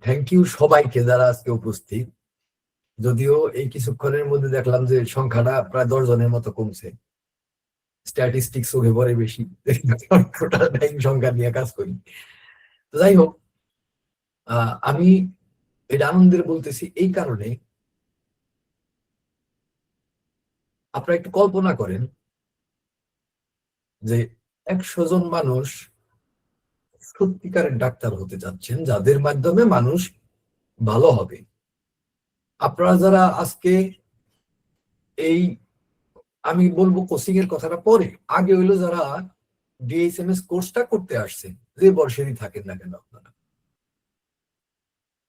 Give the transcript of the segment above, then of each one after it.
Thank you সবাইকে যারা আজকে উপস্থিত। যদিও এই কিছুক্ষণের মধ্যে দেখলাম যে সংখ্যাটা প্রায় 10 জনের মতো কমছে। স্ট্যাটিস্টিক্স ওকে পরে বেশি, টোটাল টাইম সংখ্যা নিয়ে কাজ করি। তো যাই হোক, আমি এটা আনন্দের বলতেছি এই কারণে, আপনারা একটু কল্পনা করেন যে 100 জন মানুষ সত্যিকারের ডাক্তার হতে যাচ্ছেন, যাদের মাধ্যমে মানুষ ভালো হবে। আপনারা যারা আজকে এই, আমি বলবো কোচিং এর কথাটা পরে, আগে হইলো যারা ডিএসএমএস কোর্সটা করতে আসছেন, যে বর্ষেরই থাকেন না কেন আপনারা,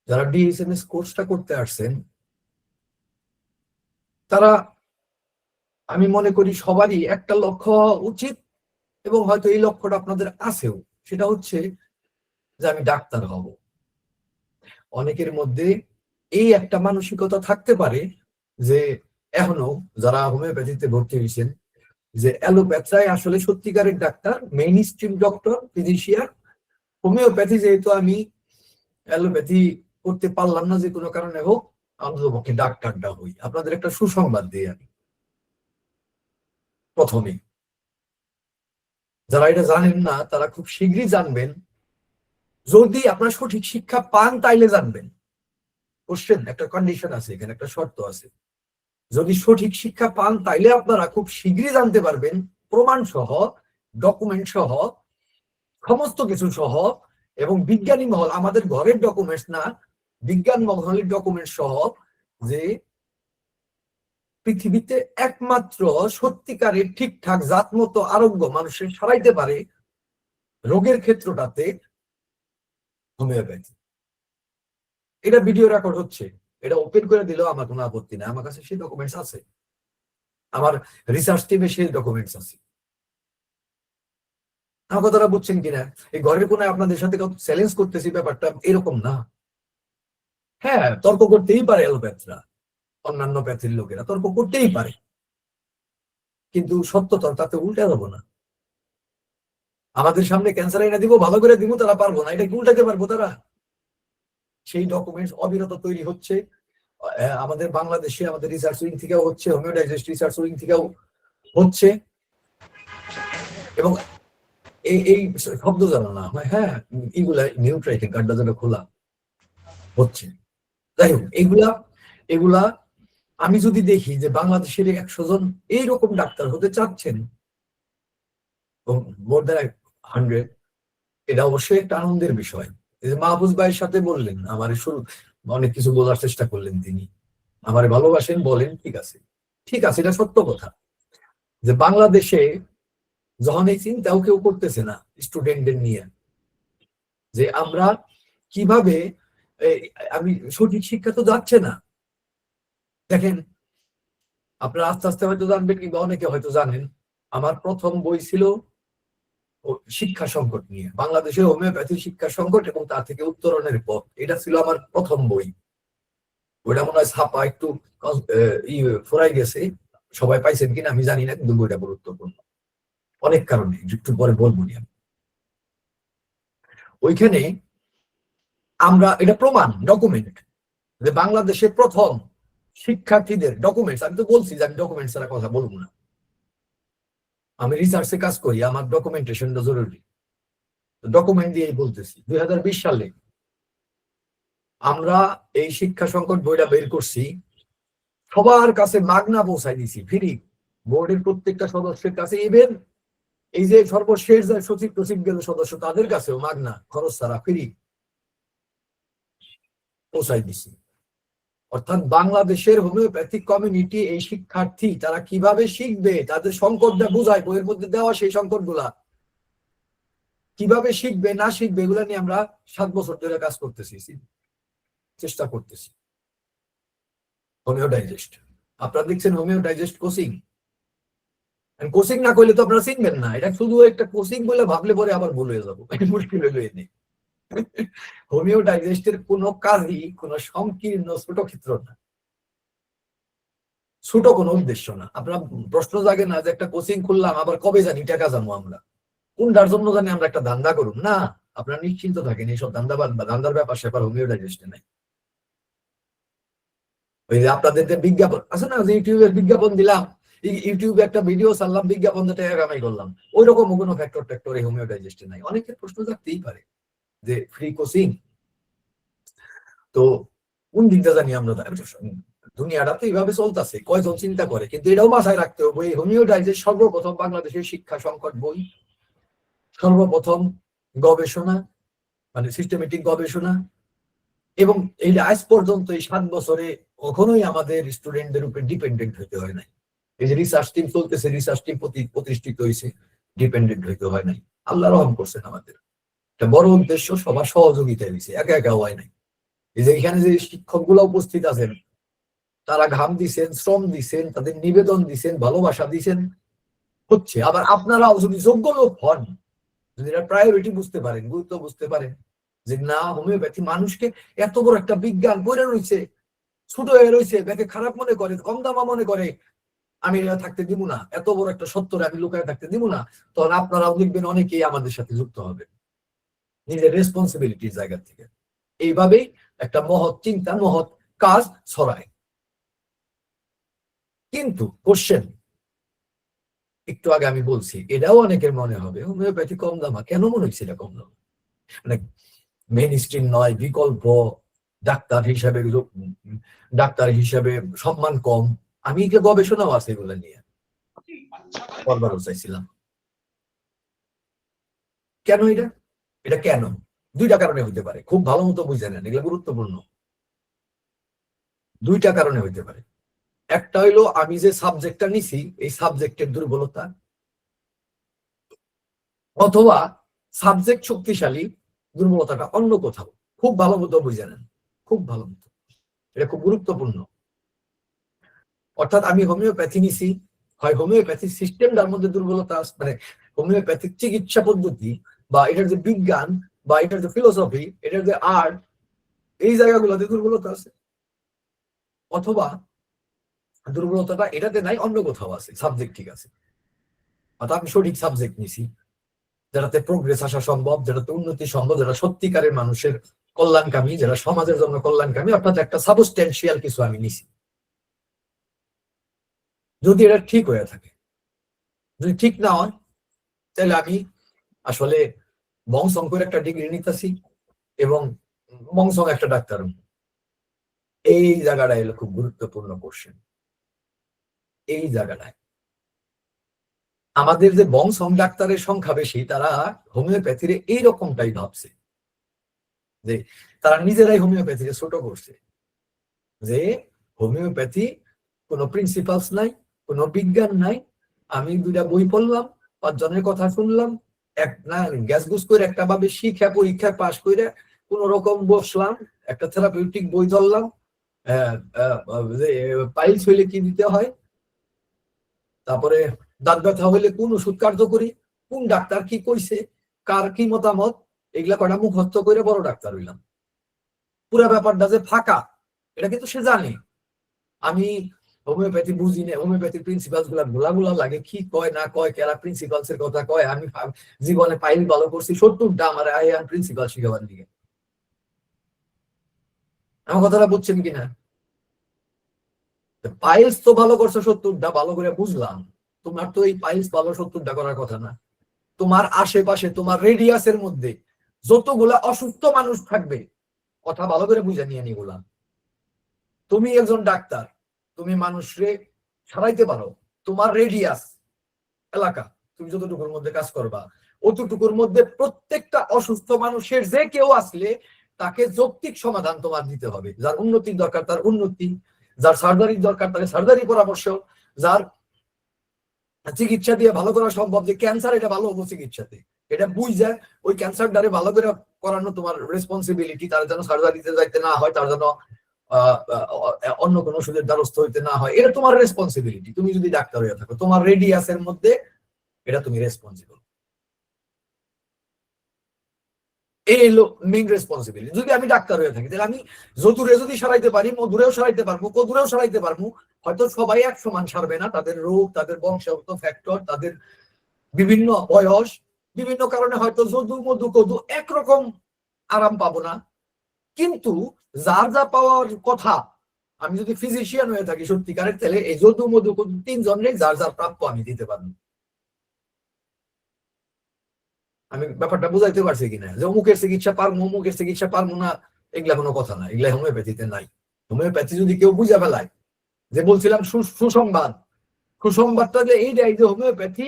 যারা ডিএসএমএস কোর্সটা করতে আসছেন, তারা, আমি মনে করি সবারই একটা লক্ষ্য হওয়া উচিত, এবং হয়তো এই লক্ষ্যটা আপনাদের আছেও, সেটা হচ্ছে যে আমি ডাক্তার হব। অনেকের মধ্যে এই একটা মানসিকতা থাকতে পারে যে এখনো যারা হোমিওপ্যাথিতে ভর্তি হয়েছেন, যে অ্যালোপ্যাথিয়ায় আসলে সত্যিকারের doctor, main stream doctor, physician, homeopathy যেহেতু আমি অ্যালোপ্যাথি করতে পারলাম না যে কোনো কারণে হোক, অন্ততপক্ষে ডাক্তারটা হই। আপনাদের একটা সুসংবাদ দিই আমি প্রথমে, যারা এটা জানেন না তারা খুব শীঘ্রই জানবেন। যদি আপনারা সঠিক শিক্ষা পান তাইলে জানবেন। কোশ্চেন, একটা কন্ডিশন আছে এখানে, একটা শর্ত আছে। যদি সঠিক শিক্ষা পান তাইলে আপনারা খুব শীঘ্রই জানতে পারবেন, প্রমাণ সহ, ডকুমেন্ট সহ, সমস্ত কিছু সহ, এবং বিজ্ঞানী মহল, আমাদের ঘরের ডকুমেন্টস না, বিজ্ঞান মহলের ডকুমেন্ট সহ, যে পৃথিবীতে একমাত্র সত্যিকারের ঠিকঠাক জাতমতো আরোগ্য মানুষের সারাইতে পারে রোগের ক্ষেত্রটাতে হোমিওপ্যাথি। এটা ভিডিও রেকর্ড হচ্ছে, এটা ওপেন করে দিলেও আমার কোনো আপত্তি নেই, আমার কাছে সেই ডকুমেন্টস আছে, আমার রিসার্চ টিমে সেই ডকুমেন্টস আছে। আমার কথাটা বুঝছেন কিনা? এই ঘরের কোনায় আপনাদের সাথে চ্যালেঞ্জ করতেছি, ব্যাপারটা এরকম না। হ্যাঁ, তর্ক করতেই পারে অ্যালোপ্যাথরা, অন্যান্য প্যাথির লোকেরা তর্ক করতেই পারে, কিন্তু সত্য তো তাতে উল্টে যাবো না। আমাদের সামনে ক্যান্সার এনে দিব, ভালো করে দিব, তারা পারবো না, এটা কি উল্টাতে পারবো তারা? সেই ডকুমেন্টস অবিরত তৈরি হচ্ছে আমাদের বাংলাদেশে, আমাদের রিসার্চ উইং থেকেও হচ্ছে, হোমিওডাইজেস্ট রিসার্চ উইং থেকেও হচ্ছে, এবং এই শব্দ জানা না হয়, হ্যাঁ, এগুলা নিউট্রাইটিং কার্ডটা যেন খোলা হচ্ছে। যাই হোক, এগুলা এগুলা আমি যদি দেখি যে বাংলাদেশের 100 জন এইরকম ডাক্তার হতে চাচ্ছেন, মোর দ্যান 100, এটা অবশ্যই একটা আনন্দের বিষয়। মাহফুজ ভাইয়ের সাথে বললেন, আমার শুরু অনেক কিছু বলার চেষ্টা করলেন, তিনি আমার ভালোবাসেন, বলেন, ঠিক আছে, ঠিক আছে, এটা সত্য কথা যে বাংলাদেশে যখন এই চিন্তাও কেউ করতেছে না স্টুডেন্টদের নিয়ে, যে আমরা কিভাবে, আমি সঠিক শিক্ষা তো যাচ্ছে না। দেখেন, আপনারা আস্তে আস্তে হয়তো জানবেন, কিংবা অনেকে হয়তো জানেন, আমার প্রথম বই ছিল শিক্ষা সংকট নিয়ে, বাংলাদেশের হোমিওপ্যাথি শিক্ষা সংকট এবং তা থেকে উত্তরণের পথ, এটা ছিল আমার প্রথম বই। ওইটা মনে হয় ছাপা একটু ফোরাই গেছে, সবাই পাইছেন কিনা আমি জানি না, কিন্তু বইটা গুরুত্বপূর্ণ অনেক কারণে, একটু পরে বলবো নি আমি। ওইখানে আমরা, এটা প্রমাণ, ডকুমেন্ট, যে বাংলাদেশের প্রথম শিক্ষার্থীদের ডকুমেন্টস, আমি তো বলছি যে আমি ডকুমেন্টস ছাড়া কথা বলবো না, আমি রিসার্চে কাজ করি, আমার ডকুমেন্টেশনটা জরুরি, ডকুমেন্ট দিয়েই বলতেছি। 2020 সালে আমরা এই শিক্ষা সংকট বইটা বের করছি, সবার কাছে মাগনা পৌঁছাই দিছি, ফ্রি, বোর্ডের প্রত্যেকটা সদস্যের কাছে, ইভেন এই যে সর্বশেষ সচিব টচিব গেল সদস্য, তাদের কাছেও মাগনা, খরচ ছাড়া, ফ্রি পৌঁছাই দিছি। অর্থাৎ বাংলাদেশের হোমিওপ্যাথিক কমিউনিটি, এই শিক্ষার্থী, তারা কিভাবে শিখবে, তাদের সংকটটা বোঝায়, বইয়ের মধ্যে দেওয়া সেই সংকট গুলা, কিভাবে শিখবে না শিখবে, এগুলা নিয়ে আমরা 7 বছর ধরে কাজ করতেছি, চেষ্টা করতেছি। হোমিও ডাইজেস্ট, আপনারা দেখছেন হোমিও ডাইজেস্ট কোচিং, কোচিং না করলে তো আপনারা চিনবেন না, এটা শুধু একটা কোচিং বলে ভাবলে পরে আবার ভুল হয়ে যাবো, মুশকিল হয়ে এনে। হোমিও ডাইজেস্টের কোনো কাজই কোনো সংকীর্ণ ছোট ক্ষেত্র না, ছোট কোনো উদ্দেশ্য না। আপনার প্রশ্ন জাগে না যে একটা কোচিং খুললাম, আবার কবে জানি টাকা জানো আমরা, কোনটার জন্য জানি আমরা একটা ধান্দা করুন না, আপনারা নিশ্চিন্ত থাকেন, এইসব ধান্দার ব্যাপার স্যাপার হোমিও ডাইজেস্টে নাই। ওই যে আপনাদের যে বিজ্ঞাপন আছে না, যে ইউটিউবের বিজ্ঞাপন দিলাম, ইউটিউবে একটা ভিডিও ছাড়লাম, বিজ্ঞাপন টাকা কামাই করলাম, ওই রকম কোনো ফ্যাক্টর এই হোমিও ডাইজেস্টে নাই। অনেকের প্রশ্ন থাকতেই পারে যে ফ্রি কোচিং, তো কোন দিকটা জানি আমরা, দুনিয়াটা তো এইভাবে চলতেছে, কয়জন চিন্তা করে। কিন্তু এটাও মাথায় রাখতে হবে, এই হোমিও ডাইজেস্ট সর্বপ্রথম বাংলাদেশের শিক্ষা সংকট বই, সর্বপ্রথম গবেষণা, মানে সিস্টেমেটিক গবেষণা, এবং এই আজ পর্যন্ত এই 7 বছরে কখনোই আমাদের স্টুডেন্টদের উপর ডিপেন্ডেন্ট হইতে হয় নাই। এই যে রিসার্চ টিম চলতেছে, রিসার্চ টিম প্রতিষ্ঠিত হয়েছে, ডিপেন্ডেন্ট হইতে হয় নাই। আল্লাহ রহম করছেন আমাদের, একটা বড় উদ্দেশ্য সবার সহযোগিতা হয়েছে, একা একা হয় নাই। এই যে এখানে যে শিক্ষক গুলা উপস্থিত আছেন, তারা ঘাম দিছেন, শ্রম দিছেন, তাদের নিবেদন দিছেন, ভালোবাসা দিছেন, হচ্ছে। আবার আপনারাও যদি যোগ্য লোক হন, যদি প্রায়োরিটি বুঝতে পারেন, গুরুত্ব বুঝতে পারেন, যে না হোমিওপ্যাথি মানুষকে এত বড় একটা বিজ্ঞান পড়ে রয়েছে, ছোট হয়ে রয়েছে, ব্যাকে খারাপ মনে করে, কম দামা মনে করে, আমি এটা থাকতে দিব না, এত বড় একটা সত্যরে আমি লুকায় থাকতে দিব না, তখন আপনারাও দেখবেন অনেকেই আমাদের সাথে যুক্ত হবে নিজের রেসপন্সিবিলিটির জায়গা থেকে। এইভাবেই একটা মহৎ চিন্তা, মহৎ কাজ ছড়ায়। কিন্তু কোশ্চেন, একটু আগে আমি বলছি, এটাও অনেকের মনে হবে হোমিওপ্যাথি কম দামা, কেন মনে হচ্ছে এটা কম দাম? মানে মেইন স্ট্রিম নয়, বিকল্প, ডাক্তার হিসাবে সম্মান কম। আমি যে গবেষণাও আছে এগুলো নিয়ে, করবারও চাইছিলাম। কেন এটা কেন? দুইটা কারণে হইতে পারে, খুব ভালো মতো বুঝে নেন, এগুলো গুরুত্বপূর্ণ। দুইটা কারণে হইতে পারে। একটা হইলো আমি যে সাবজেক্টটা নিছি এই সাবজেক্টের দুর্বলতা, অথবা সাবজেক্ট শক্তিশালী, দুর্বলতাটা অন্য কোথাও। খুব ভালো মতো বুঝে নেন, খুব ভালো মতো, এটা খুব গুরুত্বপূর্ণ। অর্থাৎ আমি হোমিওপ্যাথি নিছি, হয় হোমিওপ্যাথি সিস্টেমটার মধ্যে দুর্বলতা আছে, মানে হোমিওপ্যাথিক চিকিৎসা পদ্ধতি বা এটার যে বিজ্ঞান বা এটার যে ফিলোসফি, এটার যে আর্ট, এই জায়গাগুলোতে দুর্বলতা আছে। অথবা দুর্বলতাটা এটাতে নাই, অন্য কোথাও আছে, সাবজেক্ট ঠিক আছে। অর্থাৎ আমি সঠিক সাবজেক্ট নিছি, যেটাতে প্রোগ্রেস আসা সম্ভব, যেটাতে উন্নতি সম্ভব, যেটা সত্যিকারের মানুষের কল্যাণকামী, যেটা সমাজের জন্য কল্যাণকামী, অর্থাৎ একটা সাবস্টেন্সিয়াল কিছু আমি নিছি। যদি এটা ঠিক হয়ে থাকে, যদি ঠিক না হয়, তাহলে আমি আসলে বংশং করে একটা ডিগ্রি নিতেছি এবং বংশং একটা ডাক্তার। এই জায়গাটা এলো খুব গুরুত্বপূর্ণ কোশ্চেন। এই জায়গাটায় আমাদের যে বংশং ডাক্তারের সংখ্যা বেশি, তারা হোমিওপ্যাথির এইরকমটাই ভাবছে, যে তারা নিজেরাই হোমিওপ্যাথিকে ছোট করছে, যে হোমিওপ্যাথি কোনো প্রিন্সিপালস নাই, কোনো বিজ্ঞান নাই। আমি 2টা বই পড়লাম, 5 জনের কথা শুনলাম, এক না গ্যাস গুস করে একটা ভাবে শিক্ষা পরীক্ষায় পাশ করে কোন রকম বসলাম, একটা থেরাপিউটিক বই ধরলাম, পাইলস হইলে কি দিতে হয়, তারপরে দাঁত ব্যথা হইলে কোন ওষুধ কার্যকরী, কোন ডাক্তার কি কইছে, কার কি মতামত, এগুলা কটা মুখস্থ করে বড় ডাক্তার হইলাম। পুরা ব্যাপারটা যে ফাঁকা, এটা কিন্তু সে জানে। আমি হোমিওপ্যাথি বুঝি না, হোমিওপ্যাথি প্রিন্সিপালস গুলা লাগে, কি কয় না কয়, কেরা প্রিন্সিপালস এর কথা কয়। আমি জীবনে পাইল ভালো করছি 70টা, আমার আইআন প্রিন্সিপাল শিখাবার দিকে। আমার কথাটা বুঝছেন কিনা? পাইলস তো ভালো করছো 70টা, ভালো করে বুঝলাম। তোমার তো এই পাইলস ভালো 70টা করার কথা না। তোমার আশেপাশে, তোমার রেডিয়াসের মধ্যে যতগুলা অসুস্থ মানুষ থাকবে, কথা ভালো করে বুঝে নিয়ে নিগুলা। তুমি একজন ডাক্তার, তুমি মানুষরে সারাইতে পারো, তোমার রেডিয়াস এলাকা, তুমি যতটুকুর মধ্যে কাজ করবা, অতটুকুর মধ্যে প্রত্যেকটা অসুস্থ মানুষের যে কেউ আসলে তাকে যৌক্তিক সমাধান তোমার দিতে হবে। যার উন্নতির দরকার তার উন্নতি, যার সার্জারির দরকার তাকে সার্জারি পরামর্শ, যার চিকিৎসা দিয়ে ভালো করা সম্ভব, যে ক্যান্সার এটা ভালো হবো চিকিৎসাতে, এটা বুঝে ওই ক্যান্সার দ্বারে ভালো করে করানো তোমার রেসপন্সিবিলিটি। তার যেন সার্জারিতে যাইতে না হয়, তার যেন অন্য কোনো ওষুধের দ্বারস্থ হইতে না হয়, এটা তোমার রেসপন্সিবিলিটি। তুমি যদি ডাক্তার হয়ে থাকো, তোমার রেডিয়াসের মধ্যে এটা তুমি রেসপন্সিবল। এই হলো মেইন রেসপন্সিবিলিটি। যদি আমি ডাক্তার হয়ে থাকি, তাহলে আমি যদূরে যদি সারাইতে পারি, মধুরেও সারাইতে পারবো, কদূরেও সারাইতে পারবো। হয়তো সবাই এক সমান সারবে না, তাদের রোগ, তাদের বংশগত ফ্যাক্টর, তাদের বিভিন্ন বয়স, বিভিন্ন কারণে হয়তো যদু মধু কদু একরকম আরাম পাবো না, কিন্তু যার যা পাওয়ার কথা, আমি যদি ফিজিশিয়ান হয়ে থাকি সত্যিকারের, তাহলে এই যদু মধু কদু তিনজনের যার যার প্রাপ্য আমি দিতে পারবো। আমি ব্যাপারটা বুঝাইতে পারছি কিনা, যে অমুকের চিকিৎসা পারবো অমুকের চিকিৎসা পারবো না, এগুলা কোনো কথা না, এগুলা হোমিওপ্যাথিতে নাই। হোমিওপ্যাথি যদি কেউ বুঝে ফেলায়, যে বলছিলাম সুসংবাদ, সুসংবাদটা যে এইটাই যে হোমিওপ্যাথি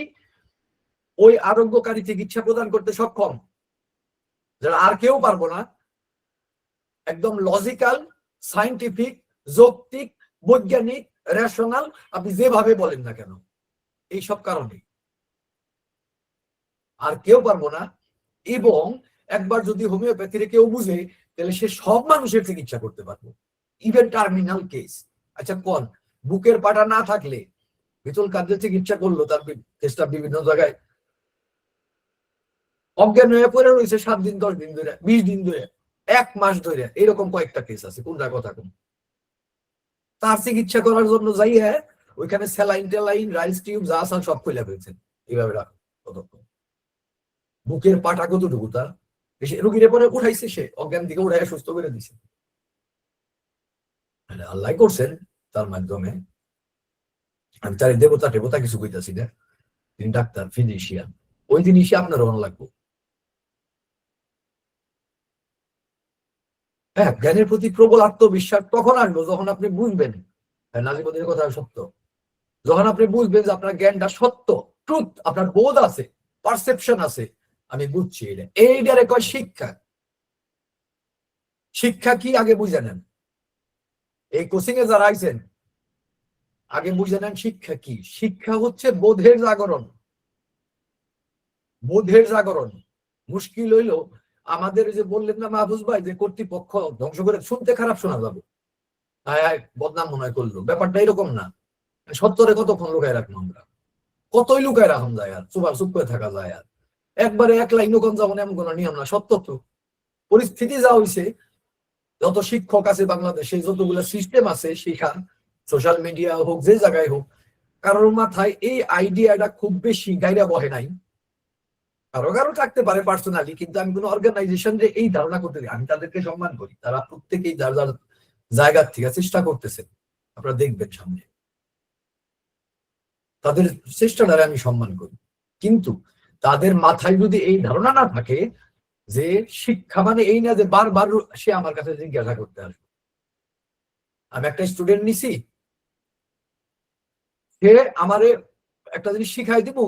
ওই আরোগ্যকারী চিকিৎসা প্রদান করতে সক্ষম, যারা আর কেউ পারবো না, একদম লজিক্যাল, সাইন্টিফিক, যৌক্তিক, বৈজ্ঞানিক, রেশনাল, আপনি যেভাবে বলেন না কেন, এই সব কারণে আর কেউ পারবো না। এবং একবার যদি হোমিওপ্যাথির কেউ বুঝে, তাহলে সে সব মানুষের চিকিৎসা করতে পারবো, ইভেন টার্মিনাল কেস। আচ্ছা কোন বুকের পাটা না থাকলে বিতল কার্যের চিকিৎসা করলো, তার কেসটা বিভিন্ন জায়গায় অজ্ঞান হয়ে পড়ে রয়েছে 7 দিন 10 দিন ধরে, 20 দিন ধরে, 1 মাস ধরে, এরকম কয়েকটা কেস আছে। কোনটা কথা কোন, তার চিকিৎসা করার জন্য যাইয়ে ওইখানে স্যালাইন টেলাইন রাইস টিউব যা আছে সব খুলে ফেলছেন। এইভাবে রাখ কতক্ষণ, বুকের পাটা কতটুকু তার, রুগীরে পরে উঠাইছে, সে অজ্ঞান থেকে উঠাই সুস্থ করে দিছে, আল্লাহ করছেন তার মাধ্যমে। আমি তার দেবতা টেবতা কিছু কইতাছি না, তিনি ডাক্তার ফিজিশিয়ান, ওই জিনিসই আপনার অন লাগবে। হ্যাঁ, জ্ঞানের প্রতি প্রবল আত্মবিশ্বাস তখন আসবে যখন আপনি বুঝবেন, হ্যাঁ নাজিমুদ্দিনের কথা সত্য, যখন আপনি বুঝবেন যে আপনার জ্ঞানটা সত্য, ট্রুথ, আপনার বোধ আছে, পারসেপশন আছে, আমি বুঝছি এটা, এইটারে কয় শিক্ষা। শিক্ষা কি আগে বুঝে নেন, এই কোচিং এ যারা আইছেন আগে বুঝে নেন শিক্ষা কি। শিক্ষা হচ্ছে বোধের জাগরণ, বোধের জাগরণ। মুশকিল হইল আমাদের, যে বললেন না মাহফুজ ভাই, যে কর্তৃপক্ষ ধ্বংস করে, শুনতে খারাপ শোনা যাবে, বদনাম মনে হয় করলো, ব্যাপারটা এরকম না। সত্তরে কতক্ষণ লুকায় রাখবো আমরা, কতই লুকায় রাখুন যায়, আর চুপ করে থাকা যায়, আর একবারে এক লাইন কোন যাবো এমন কোনো নিয়ম না। সত্য তো, পরিস্থিতি যা হয়েছে, যত শিক্ষক আছে বাংলাদেশে, যতগুলো সিস্টেম আছে শিক্ষা, সোশ্যাল মিডিয়া হোক, যে জায়গায় হোক, কারোর মাথায় এই আইডিয়াটা খুব বেশি গাইরা বহে নাই। কারো কারো থাকতে পারে পার্সোনালি, কিন্তু আমি কোনো অর্গানাইজেশন যে এই ধারণা করতে দিই, আমি তাদেরকে সম্মান করি, তারা প্রত্যেকেই যার যার জায়গার থেকে চেষ্টা করতেছে, আপনারা দেখবেন সামনে, তাদের চেষ্টাটারে আমি সম্মান করি। কিন্তু তাদের মাথায় যদি এই ধারণা না থাকে যে শিক্ষা মানে এই না যে বারবার সে আমার কাছে জিজ্ঞাসা করতে আসবে। আমি একটা স্টুডেন্ট নিছি, সে আমারে একটা জিনিস শিখাই দিব,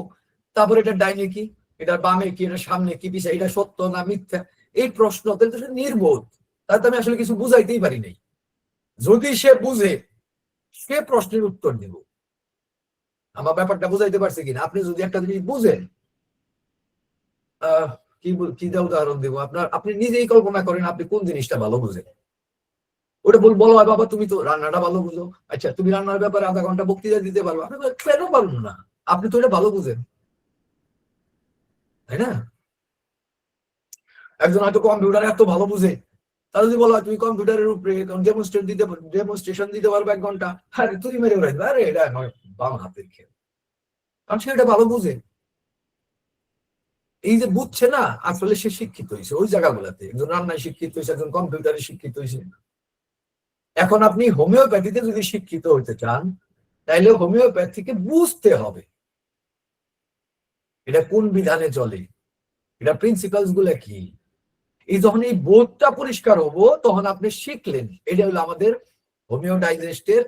তারপর এটা ডাইনে কি, এটা বামে কি, এটা সামনে কি, পিছিয়ে, এটা সত্য না মিথ্যা, এই প্রশ্ন, তাহলে তো সে নির্বোধ, তাহলে তো আমি আসলে কিছু বুঝাইতেই পারি নাই। যদি সে বুঝে, সে প্রশ্নের উত্তর দিব। আমার ব্যাপারটা বুঝাইতে পারছে কিনা, আপনি যদি একটা জিনিস বুঝেন, আহ কি কি উদাহরণ দেবো আপনার, আপনি নিজেই কল্পনা করেন আপনি কোন জিনিসটা ভালো বুঝেন, ওটা বলো হয় বাবা তুমি তো রান্নাটা ভালো বুঝো, আচ্ছা তুমি রান্নার ব্যাপারে আধা ঘন্টা বক্তৃতা দিতে পারবো, আমি কেন পারবো না, আপনি তো এটা ভালো বুঝেন, তাই না? একজন হয়তো কম্পিউটার এত ভালো বুঝে, তাহলে যদি বলো তুমি কম্পিউটারের উপরে ডেমনস্ট্রেশন দিতে পারবে 1 ঘন্টা, আরে তুমি মেরে উড়াইবে, আরে এটা আমার বাম হাতের খেল, কারণ সে এটা ভালো বুঝে। এই যে বুঝছে না, আসলে সে শিক্ষিত হয়েছে ওই জায়গাগুলোতে, একজন রান্নায় শিক্ষিত হয়েছে, একজন কম্পিউটারে শিক্ষিত হয়েছে। এখন আপনি হোমিওপ্যাথিতে যদি শিক্ষিত হইতে চান, তাইলে হোমিওপ্যাথিকে বুঝতে হবে এটা কোন বিধানে চলে, এটা প্রিন্সিপালস গুলা কি। এই যখন এই বোধটা পরিষ্কার হবো, তখন আপনি শিখলেন। এটা হলো আমাদের হোমিও ডাইজেস্টের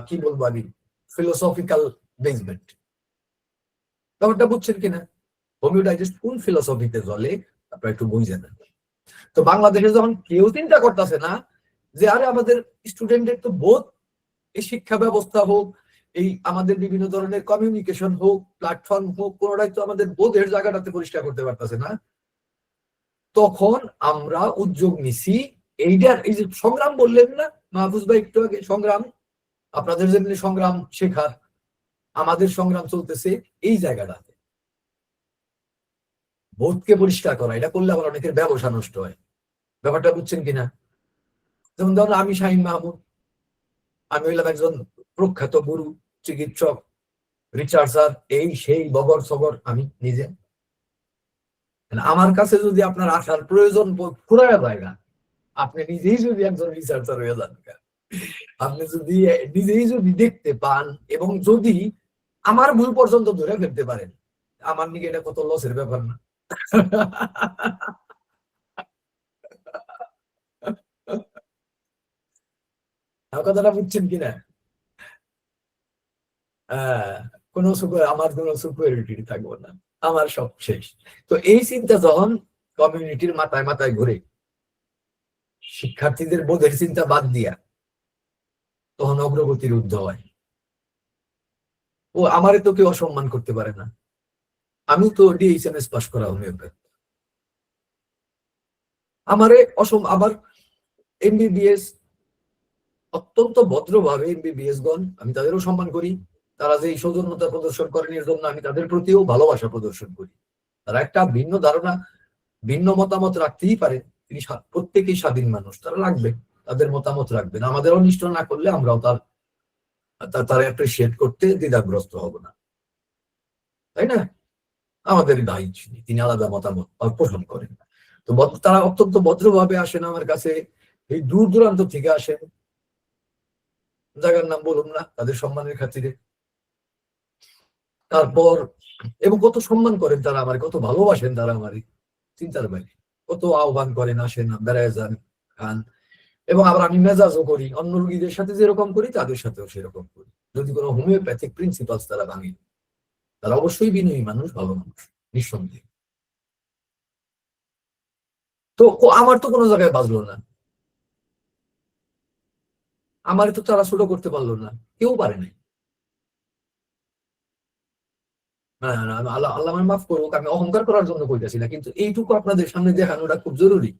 কি বলবো আমি, ফিলোসফিক্যাল বেসমেন্ট। ব্যাপারটা বুঝছেন কিনা, হোমিও ডাইজেস্ট কোন ফিলোসফিতে চলে, আপনারা একটু বুঝেন। তো বাংলাদেশে যখন কেউ চিন্তা করতেছে না যে আরে আমাদের স্টুডেন্টের তো বোধ, এই শিক্ষা ব্যবস্থা হোক, এই আমাদের বিভিন্ন ধরনের কমিউনিকেশন হোক, প্ল্যাটফর্ম হোক, কোনোটাই তো আমাদের বোধের জায়গাটাতে পরিষ্কার করতে পারতেছে না, তখন আমরা উদ্যোগ নিছি এইটার, এই যে সংগ্রাম বললেন না মাহফুজ ভাই একটু আগে, সংগ্রাম, আপনাদের যেমনি সংগ্রাম শেখার, আমাদের সংগ্রাম চলতেছে এই জায়গাটাতে, বোধকে পরিষ্কার করা। এটা করলে আবার অনেকের ব্যবসা নষ্ট হয়, ব্যাপারটা বুঝছেন কিনা। যেমন ধরুন আমি শাহিন মাহমুদ, আমি হইলাম একজন প্রখ্যাত গুরু, চিকিৎসক, রিসার্চার, এই সেই বগর সগর আমি নিজে। আমার কাছে যদি আপনার আসার প্রয়োজন পুরায় জায়গা, আপনি নিজেই যদি একজন রিসার্চার হয়ে যান, আপনি যদি নিজেই যদি দেখতে পান এবং যদি আমার ভুল পর্যন্ত ধরে ফেলতে পারেন, আমার দিকে এটা কত লসের ব্যাপার না? কথাটা বুঝছেন কিনা? কোনো আমার কোনো সুপারিটি থাকবো না, আমার সব শেষ। তো এই চিন্তা যখন কমিউনিটির মাথায় মাথায় ঘুরে, শিক্ষার্থীদের বোধের চিন্তা বাদ দিয়া, তখন অগ্রগতির উদ্যোগ হয়। ও আমারে তো কেউ অসম্মান করতে পারে না, আমি তো ডিএইচএমএস পাস করা হোমিওপ্যাথ। আমার এমবিবিএস অত্যন্ত ভদ্রভাবে এমবিবিএস গণ, আমি তাদেরও সম্মান করি। তারা যে সৌজন্যতা প্রদর্শন করেন, এর জন্য আমি তাদের প্রতিও ভালোবাসা প্রদর্শন করি। তারা একটা ভিন্ন ধারণা, ভিন্ন মতামত রাখতেই পারে, তিনি প্রত্যেকেই স্বাধীন মানুষ, তারা রাখবে, তাদের মতামত রাখবেন। আমাদের অনিষ্ট না করলে আমরাও তার অ্যাপ্রিসিয়েট করতে দ্বিধাগ্রস্ত হব না, তাই না? আমাদের ভাই, তিনি আলাদা মতামত পোষণ করেন। তো তারা অত্যন্ত ভদ্রভাবে আসেন আমার কাছে, এই দূর দূরান্ত থেকে আসেন, জায়গার নাম বলুন না, তাদের সম্মানের খাতিরে। তারপর এবং কত সম্মান করেন তারা আমার, কত ভালোবাসেন তারা আমার, চিন্তার বাইরে। কত আহ্বান করেন, আসেন, বেড়ায় যান, খান। এবং আবার আমি মেজাজও করি, অন্য রোগীদের সাথে যেরকম করি তাদের সাথেও সেরকম করি, যদি কোনো হোমিওপ্যাথিক প্রিন্সিপালস তারা ভাঙে। তারা অবশ্যই বিনয়ী মানুষ, ভালো মানুষ, নিঃসন্দেহে। তো আমার তো কোনো জায়গায় বাজলো না, আমার তো তারা ছোট করতে পারলো না, কেউ পারে নাই। আল্লাহ আল্লাহ আমায় মাফ করুক, আমি অহংকার করার জন্য কইতেছি না, কিন্তু এইটুকু আপনাদের সামনে দেখানোটা খুব জরুরি।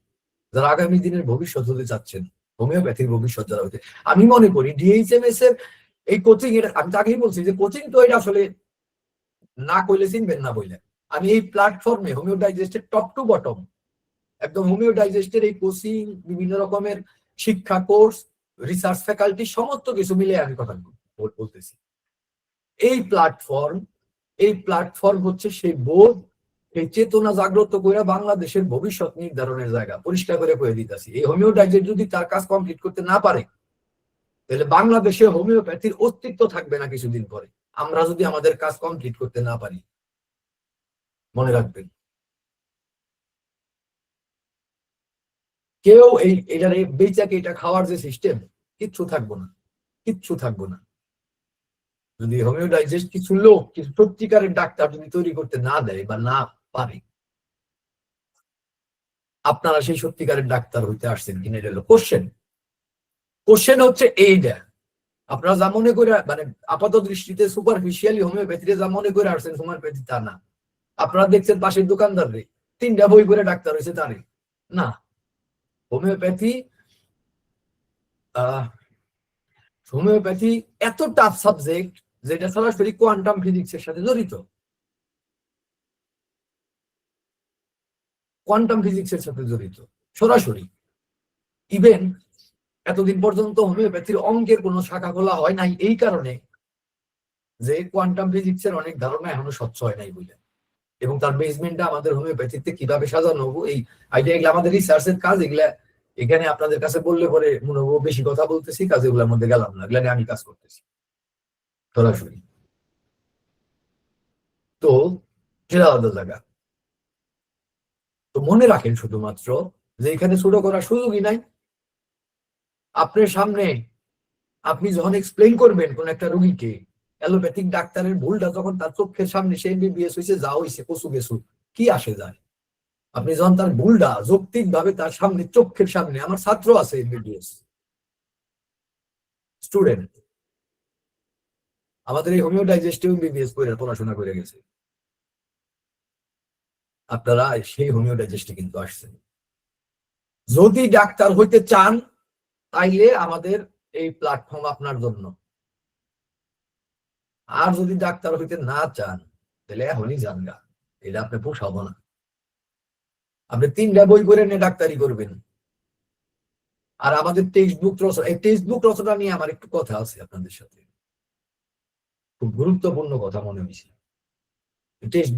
যারা আগামী দিনের ভবিষ্যৎ হতে চাচ্ছেন, হোমিওপ্যাথির ভবিষ্যৎ যারা হতে, আমি মনে করি ডিএইচএমএস এর এই কোচিং, এর আমি আগেই বলছি যে কোচিং তো এটা আসলে না কইলে চিনবেন না বইলে। আমি এই প্ল্যাটফর্মে হোমিও ডাইজেস্টের টপ টু বটম, একদম হোমিও ডাইজেস্টের এই কোচিং, বিভিন্ন রকমের শিক্ষা কোর্স, রিসার্চ ফ্যাকাল্টি, সমস্ত কিছু মিলে আমি কথা বলতেছি। এই প্ল্যাটফর্ম হচ্ছে সেই বোধ, এই চেতনা জাগ্রত করে বাংলাদেশের ভবিষ্যৎ নির্ধারণের জায়গা, পরিষ্কার করে কয়ে দিতেছি। এই হোমিও ডাইজেস্ট যদি তার কাজ কমপ্লিট করতে না পারে, তাহলে বাংলাদেশে হোমিওপ্যাথির অস্তিত্ব থাকবে না কিছুদিন পরে, আমরা যদি আমাদের কাজ কমপ্লিট করতে না পারি। মনে রাখবেন, কেউ এটার বেচাকে এটা খাওয়ার যে সিস্টেম, কিচ্ছু থাকবো না, কিচ্ছু থাকবো না। যদি হোমিও ডাইজেস্ট কিছু লোক, কিছু সত্যিকারের ডাক্তার যদি তৈরি করতে না দেয় বা না পারে, আপনারা সেই সত্যিকারের ডাক্তার হইতে আসছেন কিনা, এটা হলো কোশ্চেন। কোশ্চেন হচ্ছে এইটা, আপনারা যা মনে করে, মানে আপাত দৃষ্টিতে সুপারফিশিয়ালি হোমিওপ্যাথিতে যা মনে করে আসছেন হোমিওপ্যাথি, তা না। আপনারা দেখছেন পাশের দোকানদার রে 3টা বই করে ডাক্তার হয়েছে, তারে না। হোমিওপ্যাথি আহ হোমিওপ্যাথি এত টাফ সাবজেক্ট, যেটা সরাসরি কোয়ান্টাম ফিজিক্সের সাথে জড়িত, কোয়ান্টাম ফিজিক্সের সাথে জড়িত সরাসরি। ইভেন এতদিন পর্যন্ত হোমিওপ্যাথির অঙ্কের কোনো শাখা খোলা হয় নাই, এই কারণে যে কোয়ান্টাম ফিজিক্সের অনেক ধারণা এখনো স্বচ্ছ হয় নাই বলে। এবং তার বেসমেন্টটা আমাদের হোমিওপ্যাথিতে কিভাবে সাজানো হবো, এই আইডিয়া, এগুলো আমাদের রিসার্চের কাজ। এগুলা এখানে আপনাদের কাছে বললে পরে মনে হবো বেশি কথা বলতেছি, কাজেগুলোর মধ্যে গেলাম না, এগুলা নিয়ে আমি কাজ করতেছি সরাসরি। তো সেটা আলাদা জায়গা। তো মনে রাখেন শুধুমাত্র যে এখানে ছোট করার সুযোগই নাই। আপনার সামনে আপনি যখন এক্সপ্লেইন করবেন কোন একটা রোগীকে, অ্যালোপ্যাথিক ডাক্তারের ভুলটা যখন তার চোখের সামনে, সে এমবিবিএস হয়েছে, যা হয়েছে, কচু গেছু, কি আসে যায়, আপনি যখন তার ভুলটা যৌক্তিক ভাবে তার সামনে, চোখের সামনে, আমার ছাত্র আছে এমবিবিএস স্টুডেন্ট, আমাদের এই হোমিও ডাইজেস্টিভ এমবিবিএস করে পড়াশোনা করে গেছে, আপনারা সেই হোমিও ডাইজেস্টে কিন্তু আসছেন। যদি ডাক্তার হইতে চান, তাইলে আমাদের এই প্ল্যাটফর্ম আপনার জন্য। আর যদি ডাক্তার হইতে না চান, তাহলে এখনই যান গা, এটা আপনি পোষাবো না। আপনি 3টা বই করে নিয়ে ডাক্তারি করবেন। আর আমাদের টেক্সট বুক রচনা, এই টেক্সট বুক রচনা নিয়ে আমার একটু কথা আছে আপনাদের সাথে। খুব গুরুত্বপূর্ণ কথা মনে হয়েছে। টেক্সট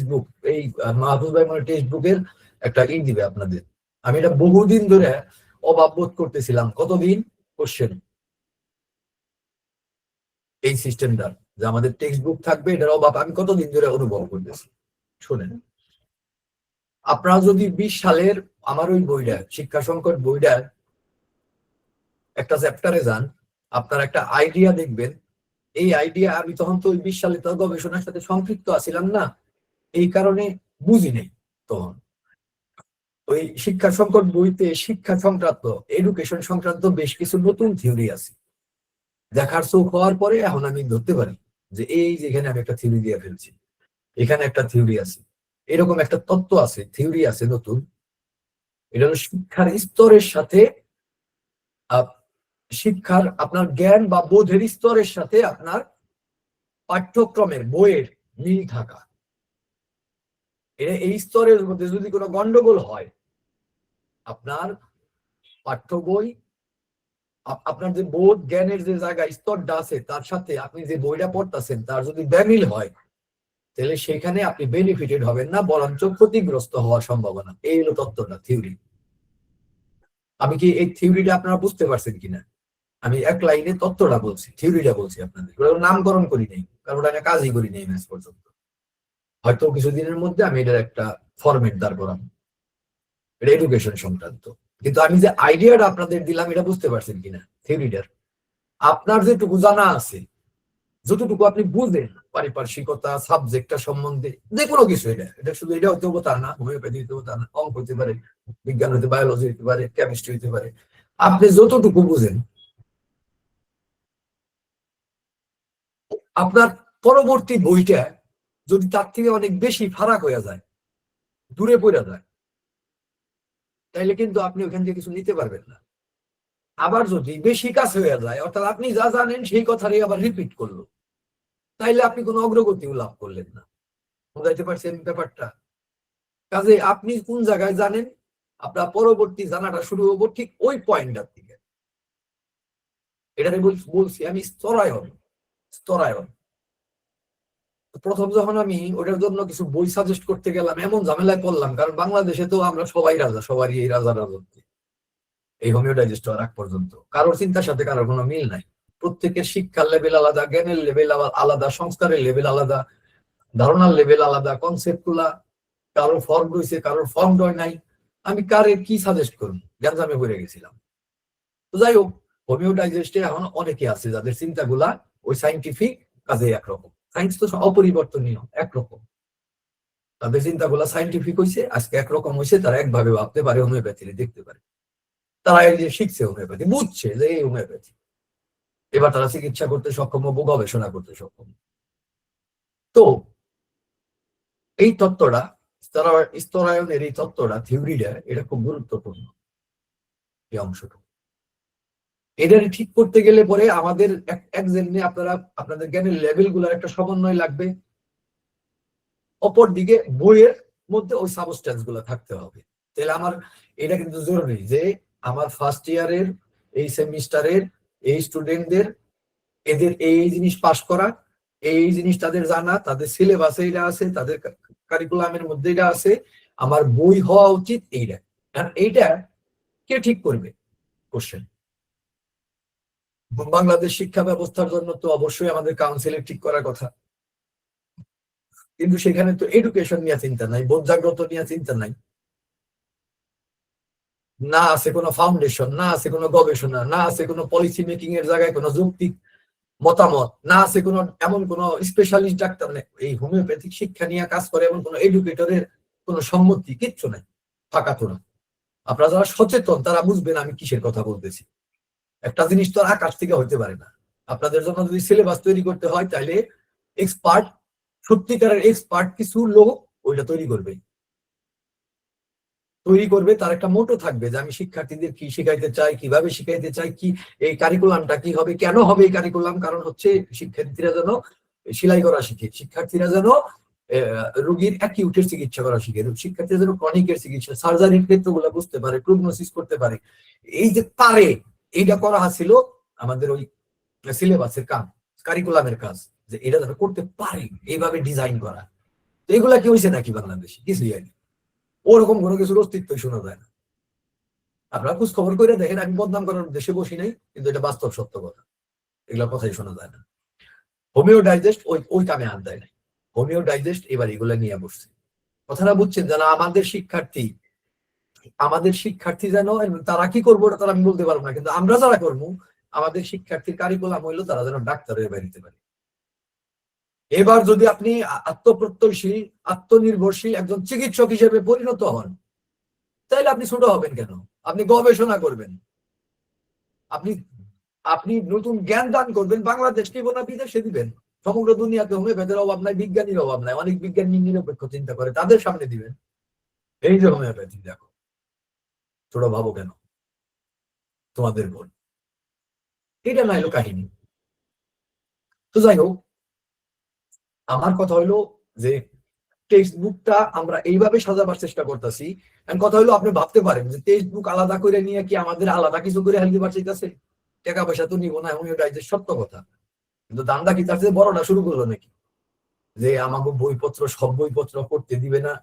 বুক এই মাহফুজ ভাই মানে টেক্সট বুকের একটা দিবে আপনাদের। আমি এটা বহুদিন ধরে অভাব বোধ করতেছিলাম। কতদিন? কোশ্চেন এই সিস্টেমটা যে আমাদের টেক্সট বুক থাকবে, এটার অভাব আমি কতদিন ধরে অনুভব করতেছি। শোনেন, আপনারা যদি 20 সালের আমার ওই বইটা, শিক্ষা সংকট বইটা একটা চ্যাপ্টারে যান, আপনারা একটা আইডিয়া দেখবেন। এই আইডিয়া আমি তখন তো ওই 20 সালে তো গবেষণার সাথে সম্পৃক্ত আছিলাম না, এই কারণে বুঝি নেই তখন। ওই শিক্ষা সংকট বইতে শিক্ষা সংক্রান্ত, এডুকেশন সংক্রান্ত বেশ কিছু নতুন থিওরি আছে। দেখার চোখ হওয়ার পরে এখন আমি ধরতে পারি যে এই যে এখানে আমি একটা থিওরি দিয়ে ফেলছি, এখানে একটা থিওরি আছে, এরকম একটা তত্ত্ব আছে, থিওরি আছে নতুন। এটা হলো শিক্ষার স্তরের সাথে শিক্ষার আপনার জ্ঞান বা বোধের স্তরের সাথে আপনার পাঠ্যক্রমের বইয়ের মিল থাকা। এই স্তরের মধ্যে যদি কোনো গন্ডগোল হয়, আপনার পাঠ্য বই, আপনার যে বোধ জ্ঞানের যে জায়গা স্তরটা আছে তার সাথে আপনি যে বইটা পড়তেছেন তার যদি বেমিল হয়, তাহলে সেখানে আপনি বেনিফিটেড হবেন না, বরঞ্চ ক্ষতিগ্রস্ত হওয়ার সম্ভাবনা। এই হলো তত্ত্বটা, থিওরি। আমি কি এই থিওরিটা আপনারা বুঝতে পারছেন কিনা? আমি এক লাইনে তত্ত্বটা বলছি, থিওরিটা বলছি আপনাদের, নামকরণ করি নাই, কারণ ওটা কাজই করি নাই ম্যাচ পর্যন্ত। হয়তো কিছুদিনের মধ্যে আমি এটার একটা ফরম্যাট দাঁড় করাবো, এটা এডুকেশন সংক্রান্ত। কিন্তু আমি যে আইডিয়াটা আপনাদের দিলাম, এটা বুঝতে পারছেন কিনা থিওরিটার? আপনার যেটুকু জানা আছে, যতটুকু আপনি বুঝেন পারিপার্শ্বিকতা সাবজেক্টটা সম্বন্ধে, যে কোনো কিছু, এটা শুধু এটা হতে হবে তা না, হোমিওপ্যাথি হতে হবে তা না, অঙ্ক হতে পারে, বিজ্ঞান হতে, বায়োলজি হতে পারে, কেমিস্ট্রি হতে পারে, আপনি যতটুকু বুঝেন, আপনার পরবর্তী বইটা যদি তার থেকে অনেক বেশি ফারাক হয়ে যায়, দূরে পড়ে যায়, তাইলে কিন্তু আপনি ওখান থেকে কিছু নিতে পারবেন না। আবার যদি বেশি কাছে হয়ে যায়, অর্থাৎ আপনি যা জানেন সেই কথাটাই আবার রিপিট করলো, তাইলে আপনি কোনো অগ্রগতিও লাভ করলেন না। বুঝাইতে পারছেন ব্যাপারটা? কাজে আপনি কোন জায়গায় জানেন, আপনার পরবর্তী জানাটা শুরু হবো ঠিক ওই পয়েন্টটার থেকে। এটাকে বলছি আমি স্তরায়ন। স্তরায়ন প্রথম যখন আমি ওটার জন্য কিছু বই সাজেস্ট করতে গেলাম, এমন ঝামেলায় পড়লাম, কারণ বাংলাদেশে তো আমরা সবাই রাজা, সবারই এই রাজা রাজত্ব, এই হোমিওডাইজেস্ট হওয়ার আগ পর্যন্ত কারোর চিন্তার সাথে কারোর কোনো মিল নাই। প্রত্যেকের শিক্ষার লেভেল আলাদা, জ্ঞানের লেভেল আলাদা, সংস্কারের লেভেল আলাদা, ধারণার লেভেল আলাদা, কনসেপ্ট গুলা কারোর ফর্ম রয়েছে, কারোর ফর্ম রয় নাই। আমি কারে কি সাজেস্ট করব, গ্যাঞ্জামে পড়ে গেছিলাম। তো যাই হোক, হোমিওডাইজেস্টে এখন অনেকে আছে যাদের চিন্তাগুলা ওই সাইন্টিফিক কাজে একরকম, সায়েন্স তো অপরিবর্তনীয় একরকম, তাদের চিন্তাগুলা সাইন্টিফিক হয়েছে, আজকে একরকম হয়েছে, তারা একভাবে ভাবতে পারে, হোমিওপ্যাথি দেখতে পারে, তারা এই যে শিখছে হোমিওপ্যাথি, বুঝছে যে এই হোমিওপ্যাথি, এবার তারা চিকিৎসা করতে সক্ষম হবো, গবেষণা করতে সক্ষম। তো এই তত্ত্বটা, স্তরায়নের এই তত্ত্বটা, থিওরিটা, এটা খুব গুরুত্বপূর্ণ এই অংশটা। এটা ঠিক করতে গেলে পরে আমাদের আপনারা আপনাদের জ্ঞানের লেভেল গুলার একটা সমন্বয় লাগবে, অপর দিকে বইয়ের মধ্যে ওই সাবস্টেন্স গুলো থাকতে হবে। তাহলে আমার এটা কিন্তু জরুরি যে আমার ফার্স্ট ইয়ারের এই সেমিস্টারের এই স্টুডেন্টদের এদের এই জিনিস পাস করা, এই জিনিস তাদের জানা, তাদের সিলেবাসে এটা আছে, তাদের কারিকুলামের মধ্যে এটা আছে, আমার বই হওয়া উচিত এইটা। এইটা কে ঠিক করবে? কোশ্চেন। বাংলাদেশ শিক্ষা ব্যবস্থার জন্য তো অবশ্যই আমাদের কাউন্সিলের ঠিক করার কথা, কিন্তু সেখানে তো এডুকেশন নিয়ে চিন্তা নাই, বোধ জাগ্রত নিয়ে চিন্তা নাই, না আছে কোনো ফাউন্ডেশন, না আছে কোনো গবেষণা, না আছে কোনো পলিসি মেকিং এর জায়গায় কোনো যৌক্তিক মতামত, না আছে কোনো এমন কোনো স্পেশালিস্ট ডাক্তার নেই এই হোমিওপ্যাথিক শিক্ষা নিয়ে কাজ করে, এমন কোনো এডুকেটরের কোনো সম্মতি, কিচ্ছু নাই, ফাঁকা তোরা। আপনারা যারা সচেতন তারা বুঝবেন আমি কিসের কথা বলতেছি। একটা জিনিস তো আর আকাশ থেকে হইতে পারে না। আপনাদের জন্য যদি সিলেবাস তৈরি করতে হয়, তাহলে এক্সপার্ট, সত্যিকারের এক্সপার্ট কিছু লোক ওইটা তৈরি করবে, তার একটা মোটো থাকবে যে আমি শিক্ষার্থীদের কি শিখাইতে চাই, কিভাবে শিখাইতে চাই, কি এই কারিকুলামটা কি হবে, কেন হবে এই কারিকুলাম, কারণ হচ্ছে শিক্ষার্থীরা যেন সেলাই করা শিখে, শিক্ষার্থীরা যেন রোগীর অ্যাকিউটের চিকিৎসা করা শিখে, শিক্ষার্থীরা যেন ক্রনিকের চিকিৎসা, সার্জারির ক্ষেত্রগুলো বুঝতে পারে, প্রগনোসিস করতে পারে, এই যে পারে, এইটা করা ছিল আমাদের ওই সিলেবাসের কাজ, কারিকুলামের কাজ, যে এটা যারা করতে পারে এইভাবে ডিজাইন করা। তো এগুলা কি হয়েছে নাকি বাংলাদেশে? কিছুই হয়নি। ওরকম কোনো কিছুর অস্তিত্বই শোনা যায় না। আপনারা খোঁজ খবর করে দেখেন, আমি বদনাম করার উদ্দেশ্যে বসি নাই, কিন্তু এটা বাস্তব সত্য কথা, এগুলা কথাই শোনা যায় না। হোমিও ডাইজেস্ট ওই কামে হাত দেয় নাই। হোমিও ডাইজেস্ট এবার এগুলা নিয়ে বসছে। কথাটা বুঝছেন? যারা আমাদের শিক্ষার্থী যেন, তারা কি করবো ওটা তারা আমি বলতে পারবো না, কিন্তু আমরা যারা করবো, আমাদের শিক্ষার্থীর কারিকুলাম হইলো তারা যেন ডাক্তার হয়ে বেরিতে পারে। এবার যদি আপনি আত্মপ্রত্যয়শীল, আত্মনির্ভরশীল একজন চিকিৎসক হিসেবে পরিণত হন, তাহলে আপনি ছোট হবেন কেন? আপনি গবেষণা করবেন, আপনি আপনি নতুন জ্ঞান দান করবেন, বাংলাদেশকে না বিদেশে দিবেন। সমগ্র দুনিয়াতে হোমিওপ্যাথির অভাব নাই, বিজ্ঞানীর অভাব নাই, অনেক বিজ্ঞানী নিরপেক্ষ চিন্তা করে, তাদের সামনে দিবেন। এই যে হোমিওপ্যাথি, দেখো ছোট ভাবো কেন তোমাদের বোন? এটা না এলো কাহিনী। তো যাই হোক, আমার কথা হইলো যে টেক্সট বুকটা আমরা এইভাবে সাজাবার চেষ্টা করতেছি। কথা হইলো, আপনি ভাবতে পারেন যে টেক্সট বুক আলাদা করে নিয়ে কি আমাদের আলাদা কিছু করে হেলদি বাঁচাইতেছে? টাকা পয়সা তো নিব না, হোমিও ডাইজেস্ট, সত্য কথা। কিন্তু দান্দা কি তার চেয়ে বড়টা শুরু করলো নাকি? যে আমাকে বইপত্র, সব বইপত্র পড়তে দিবে না,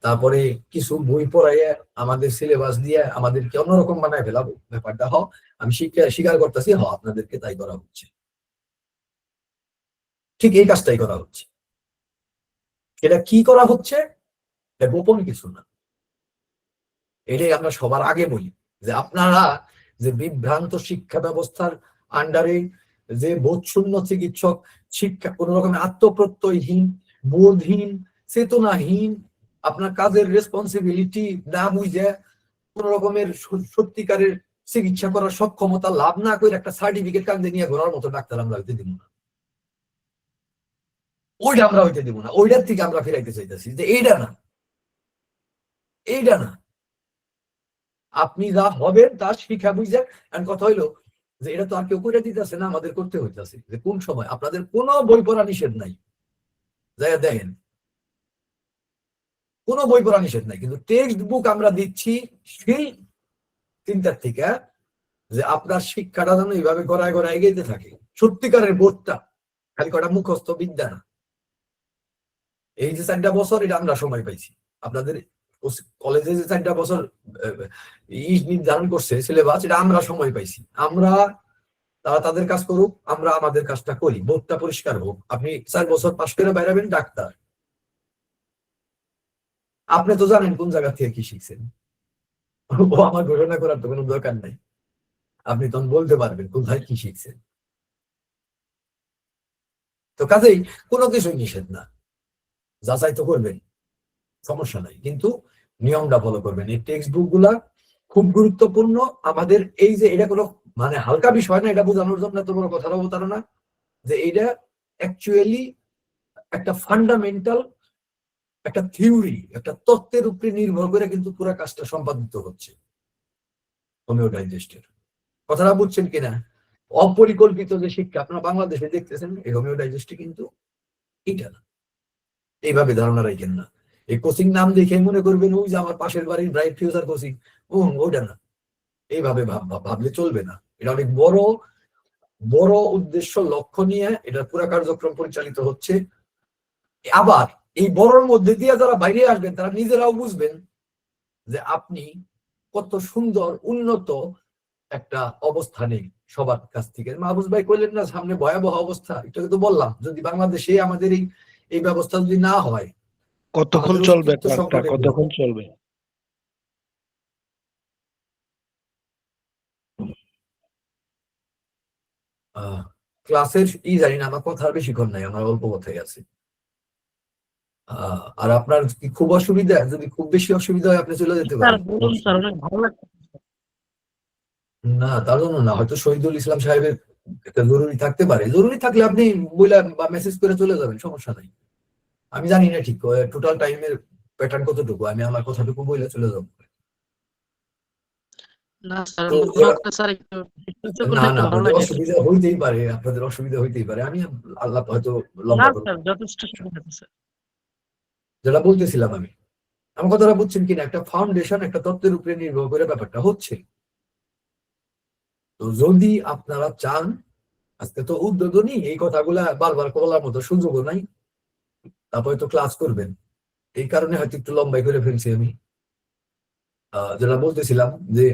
তারপরে কিছু বই পড়াইয়া আমাদের সিলেবাস দিয়ে আমাদেরকে অন্যরকম বানায় ফেলাবো। ব্যাপারটা আমি স্বীকার করতেছি, আপনাদেরকে তাই করা হচ্ছে, ঠিক এই কাজটাই করা হচ্ছে। এটা কি করা হচ্ছে? গোপন কিছু না, এটাই আমরা সবার আগে বলি, যে আপনারা যে বিভ্রান্ত শিক্ষা ব্যবস্থার আন্ডারে, যে বোধশূন্য চিকিৎসক, শিক্ষা কোন রকমের আত্মপ্রত্যয়হীন, বোধহীন, চেতনাহীন, আপনার কাজের রেসপন্সিবিলিটি না বুঝে কোন রকমের সত্যিকারের চিকিৎসা করার সক্ষমতা লাভ না করে একটা সার্টিফিকেট কান্দে নিয়ে ঘোরার মতো ডাক্তার আমরা হইতে দিব না। ওইটা আমরা হইতে দিব না, ওইটার থেকে আমরা ফেরাইতে চাইতেছি যে এইটা না, এইটা না। আপনি যা হবেন তা শিখা বুঝেন। কথা হইলো যে এটা তো আর কেউ করে দিতেছে না, আমাদের করতে হইতেছে। যে কোন সময় আপনাদের কোনো বই পড়া নিষেধ নাই, যাই দেখেন কোনো বই পড়া নিষেধ নাই, কিন্তু টেক্সট বুক আমরা দিচ্ছি সেই চিন্তার থেকে যে আপনার শিক্ষাটা যেন এইভাবে গড়ায় গড়ায় এগিয়ে থাকে, সত্যিকারের বোধটা, খালি কটা মুখস্থ বিদ্যা না। এই যে 4টা বছর এটা আমরা সময় পাইছি, আপনাদের কলেজে যে 4টা বছর নির্ধারণ করছে সিলেবাস, এটা আমরা সময় পাইছি। তারা তাদের কাজ করুক, আমরা আমাদের কাজটা করি, বোধটা পরিষ্কার হোক। আপনি 4 বছর পাশ করে বাইরাবেন ডাক্তার, আপনি তো জানেন কোন জায়গা থেকে কি শিখছেন। ও আমার ঘোষণা করার তো কোনো দরকার নাই, আপনি তখন বলতে পারবেন কোথায় কি শিখছেন। তো কাজেই কোনো কিছু নিষেধ না, যাচাই তো করবেন, সমস্যা নাই, কিন্তু নিয়মটা ফলো করবেন। এই টেক্সট বুক গুলা খুব গুরুত্বপূর্ণ আমাদের। এই যে এটা কোনো মানে হালকা বিষয় না, এটা বোঝানোর জন্য এত বড় কথাটা বলতাম না, যে এটা অ্যাকচুয়ালি একটা ফান্ডামেন্টাল, একটা থিওরি, একটা তত্ত্বের উপরে নির্ভর করে কিন্তু পুরো কাজটা সম্পাদিত হচ্ছে হোমিও ডাইজেস্টের। কথাটা বুঝছেন কিনা? অপরিকল্পিত যে শিক্ষা আপনারা বাংলাদেশে দেখতেছেন, এই হোমিও ডাইজেস্টে কিন্তু এটা না, এইভাবে ধারণা রাখেন না। এই কোচিং নাম দেখে মনে করবেন ওই যে আমার পাশের বাড়ির ব্রাইট ফিউচার কোচিং, ওটা না। এইভাবে ভাবলে চলবে না। এটা অনেক বড় বড় উদ্দেশ্য, লক্ষ্য নিয়ে এটা পুরো কার্যক্রম পরিচালিত হচ্ছে। আবার এই বড়র মধ্যে দিয়ে যারা বাইরে আসবেন, তারা নিজেরাও বুঝবেন যে আপনি কত সুন্দর উন্নত একটা অবস্থানে সবার কাছ থেকে। মাহফুজ ভাই কইলেন না সামনে ভয়াবহ অবস্থা, এটা তো বললাম, যদি বাংলাদেশে আমাদের এই ব্যবস্থা যদি না হয়, কতক্ষণ চলবে কতক্ষণ চলবে? ক্লাসের জানি না, আমার কথা বেশিক্ষণ নাই, আমার অল্প কথাই আছে। আর আপনার কি খুব অসুবিধা? যদি খুব বেশি অসুবিধা হয় আপনি চলে যেতে পারেন। না তার জন্য না, হয়তো শহীদুল ইসলাম সাহেবের একটা জরুরি থাকতে পারে, জরুরি থাকলে আপনি বললেন বা মেসেজ করে চলে যাবেন, সমস্যা নাই। আমি জানি না ঠিক টোটাল টাইমের প্যাটার্ন কতটুকু, আমি আমার কথাটুকু বলে চলে যাবো। না না, আপনাদের অসুবিধা হইতেই পারে, আপনাদের অসুবিধা হইতেই পারে, আমি আল্লাহ হয়তো লম্বা যেটা বলতেছিলাম আমি, আমার কথাটা বুঝছেন কিনা? একটা ফাউন্ডেশন, একটা তত্ত্বের উপরে নির্ভর করে ব্যাপারটা হচ্ছে। তো যদি আপনারা চান আজকে তো উদ্বোধনী, এই কথাগুলা বারবার বলার মতো সুযোগও নাই। তারপরে তো ক্লাস করবেন, এই কারণে হয়তো একটু লম্বাই করে ফেলছি আমি। যেটা বলতেছিলাম যে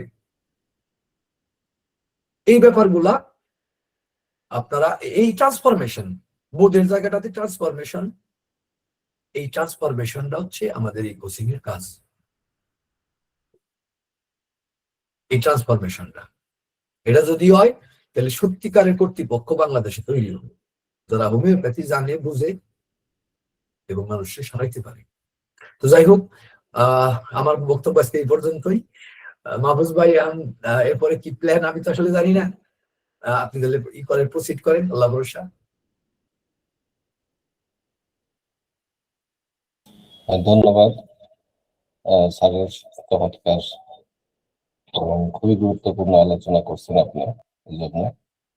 এই ব্যাপারগুলা আপনারা, এই ট্রান্সফরমেশন, বোর্ডের জায়গাটাতে ট্রান্সফরমেশন, এই ট্রান্সফরমেশনটা হচ্ছে আমাদের এই কোচিং এর কাজ। এই ট্রান্সফরমেশনটা, এটা যদি হয় তাহলে সত্যিকারের কর্তৃপক্ষ বাংলাদেশে তৈরি হবে, যারা হোমিওপ্যাথি জানে, বুঝে এবং মানুষকে সারাইতে পারে। তো যাই হোক, আমার বক্তব্য আজকে এই পর্যন্তই। মাহফুজ ভাই, এরপরে কি প্ল্যান আমি তো আসলে জানি না। আপনি তাহলে ই করেন, প্রসিড করেন, আল্লাহ ভরসা। ধন্যবাদ স্যারের চমৎকার এবং খুবই গুরুত্বপূর্ণ আলোচনা করছেন আপনি, এই জন্য